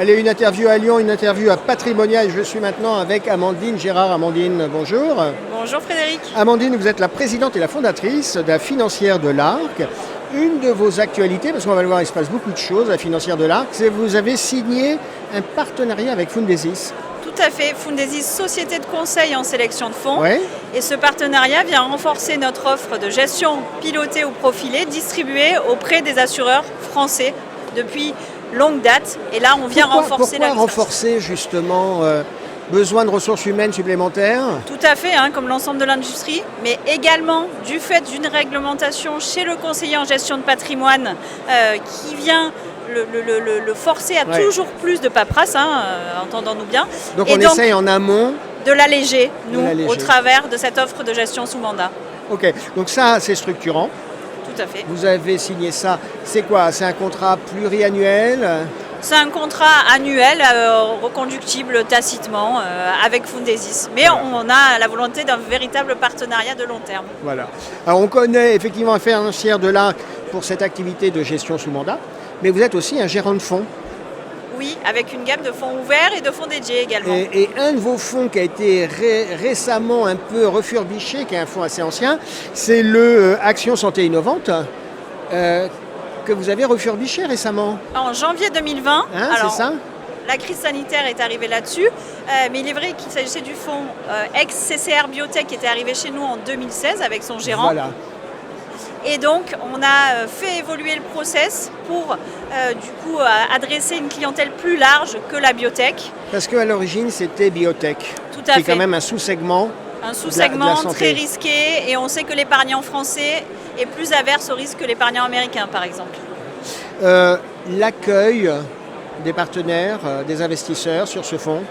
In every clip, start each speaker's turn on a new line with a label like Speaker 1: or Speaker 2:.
Speaker 1: Allez, une interview à Lyon, une interview à Patrimonia. Et je suis maintenant avec Amandine Gérard. Amandine, bonjour.
Speaker 2: Bonjour Frédéric.
Speaker 1: Amandine, vous êtes la présidente et la fondatrice de la Financière de l'Arc. Une de vos actualités, parce qu'on va le voir, il se passe beaucoup de choses à la Financière de l'Arc, c'est que vous avez signé un partenariat avec Fundesis.
Speaker 2: Tout à fait, Fundesis, société de conseil en sélection de fonds.
Speaker 1: Ouais.
Speaker 2: Et ce partenariat vient renforcer notre offre de gestion pilotée ou profilée, distribuée auprès des assureurs français depuis longue date. Et là, on vient renforcer la
Speaker 1: Pourquoi renforcer justement besoin de ressources humaines supplémentaires?
Speaker 2: Tout à fait, comme l'ensemble de l'industrie, mais également du fait d'une réglementation chez le conseiller en gestion de patrimoine qui vient le forcer à toujours plus de paperasse, entendons-nous bien.
Speaker 1: Donc on essaye en amont
Speaker 2: de l'alléger, nous, au travers de cette offre de gestion sous mandat.
Speaker 1: Ok, donc ça c'est structurant.
Speaker 2: Tout à fait.
Speaker 1: Vous avez signé ça, c'est quoi? C'est un contrat pluriannuel?
Speaker 2: C'est un contrat annuel, reconductible tacitement avec Fundesis. Mais on a la volonté d'un véritable partenariat de long terme.
Speaker 1: Voilà. Alors on connaît effectivement la Financière de l'Arc pour cette activité de gestion sous mandat, mais vous êtes aussi un gérant de fonds.
Speaker 2: Oui, avec une gamme de fonds ouverts et de fonds dédiés également.
Speaker 1: Et un de vos fonds qui a été récemment un peu refurbiché, qui est un fonds assez ancien, c'est le Action Santé Innovante, que vous avez refurbiché récemment.
Speaker 2: En janvier 2020,
Speaker 1: c'est ça ?
Speaker 2: La crise sanitaire est arrivée là-dessus, mais il est vrai qu'il s'agissait du fonds ex-CCR Biotech qui était arrivé chez nous en 2016 avec son gérant.
Speaker 1: Voilà.
Speaker 2: Et donc, on a fait évoluer le process pour, adresser une clientèle plus large que la biotech.
Speaker 1: Parce qu'à l'origine, c'était biotech.
Speaker 2: Tout à fait.
Speaker 1: C'est quand même un sous-segment.
Speaker 2: Un sous-segment très risqué, et on sait que l'épargnant français est plus averse au risque que l'épargnant américain, par exemple.
Speaker 1: L'accueil des partenaires, des investisseurs sur ce fonds?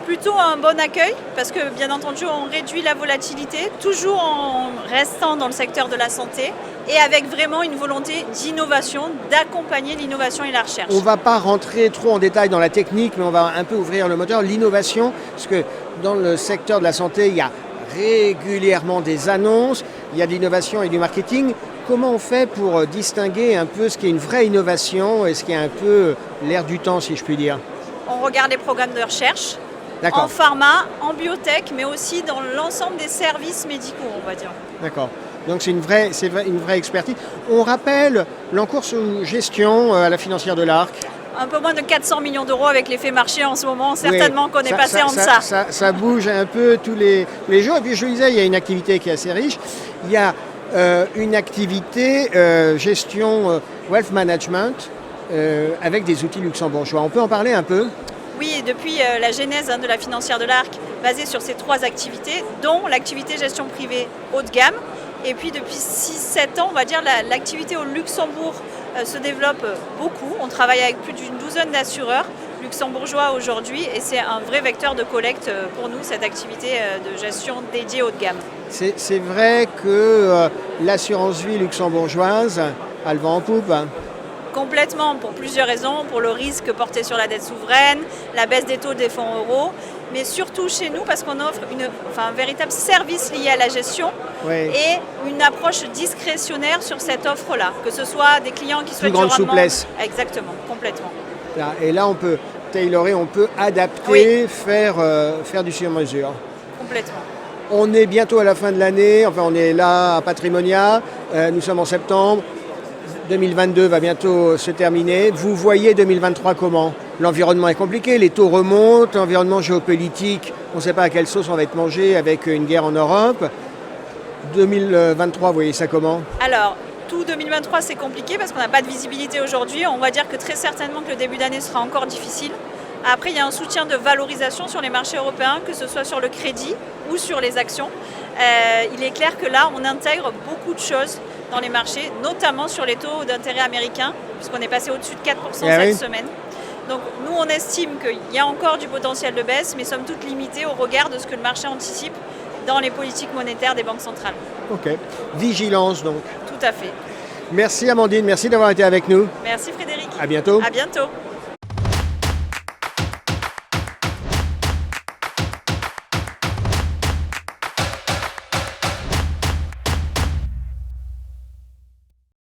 Speaker 2: Plutôt un bon accueil, parce que bien entendu on réduit la volatilité, toujours en restant dans le secteur de la santé et avec vraiment une volonté d'innovation, d'accompagner l'innovation et la recherche.
Speaker 1: On ne va pas rentrer trop en détail dans la technique, mais on va un peu ouvrir le moteur. L'innovation, parce que dans le secteur de la santé, il y a régulièrement des annonces, il y a de l'innovation et du marketing. Comment on fait pour distinguer un peu ce qui est une vraie innovation et ce qui est un peu l'air du temps, si je puis dire?
Speaker 2: On regarde les programmes de recherche. En pharma, en biotech, mais aussi dans l'ensemble des services médicaux, on va dire. D'accord.
Speaker 1: Donc c'est une vraie expertise. On rappelle l'encours sous gestion à la Financière de l'Arc.
Speaker 2: Un peu moins de 400 millions d'euros avec l'effet marché en ce moment. Certainement qu'on est passé en deçà.
Speaker 1: Ça bouge un peu tous les jours. Et puis je vous disais, il y a une activité qui est assez riche. Il y a une activité gestion wealth management avec des outils luxembourgeois. On peut en parler un peu?
Speaker 2: Oui, depuis la genèse de la Financière de l'Arc, basée sur ces 3 activités, dont l'activité gestion privée haut de gamme. Et puis depuis 6-7 ans, on va dire, l'activité au Luxembourg se développe beaucoup. On travaille avec plus d'une douzaine d'assureurs luxembourgeois aujourd'hui et c'est un vrai vecteur de collecte pour nous, cette activité de gestion dédiée haut de gamme.
Speaker 1: C'est vrai que l'assurance vie luxembourgeoise a le vent en poupe.
Speaker 2: Complètement, pour plusieurs raisons, pour le risque porté sur la dette souveraine, la baisse des taux des fonds euros, mais surtout chez nous parce qu'on offre un véritable service lié à la gestion et une approche discrétionnaire sur cette offre-là, que ce soit des clients qui souhaitent
Speaker 1: plus grande souplesse.
Speaker 2: Exactement, complètement.
Speaker 1: Et là, on peut tailorer, on peut adapter, faire du sur-mesure.
Speaker 2: Complètement.
Speaker 1: On est bientôt à la fin de l'année, enfin on est là à Patrimonia, nous sommes en septembre. 2022 va bientôt se terminer. Vous voyez 2023 comment? L'environnement est compliqué, les taux remontent, l'environnement géopolitique, on ne sait pas à quelle sauce on va être mangé avec une guerre en Europe. 2023, vous voyez ça comment?
Speaker 2: Alors, tout 2023 c'est compliqué parce qu'on n'a pas de visibilité aujourd'hui. On va dire que très certainement que le début d'année sera encore difficile. Après, il y a un soutien de valorisation sur les marchés européens, que ce soit sur le crédit ou sur les actions. Il est clair que là, on intègre beaucoup de choses dans les marchés, notamment sur les taux d'intérêt américains, puisqu'on est passé au-dessus de 4% cette semaine. Donc nous, on estime qu'il y a encore du potentiel de baisse, mais somme toute limité au regard de ce que le marché anticipe dans les politiques monétaires des banques centrales.
Speaker 1: Ok. Vigilance donc.
Speaker 2: Tout à fait.
Speaker 1: Merci Amandine, merci d'avoir été avec nous.
Speaker 2: Merci Frédéric.
Speaker 1: À bientôt.
Speaker 2: À bientôt.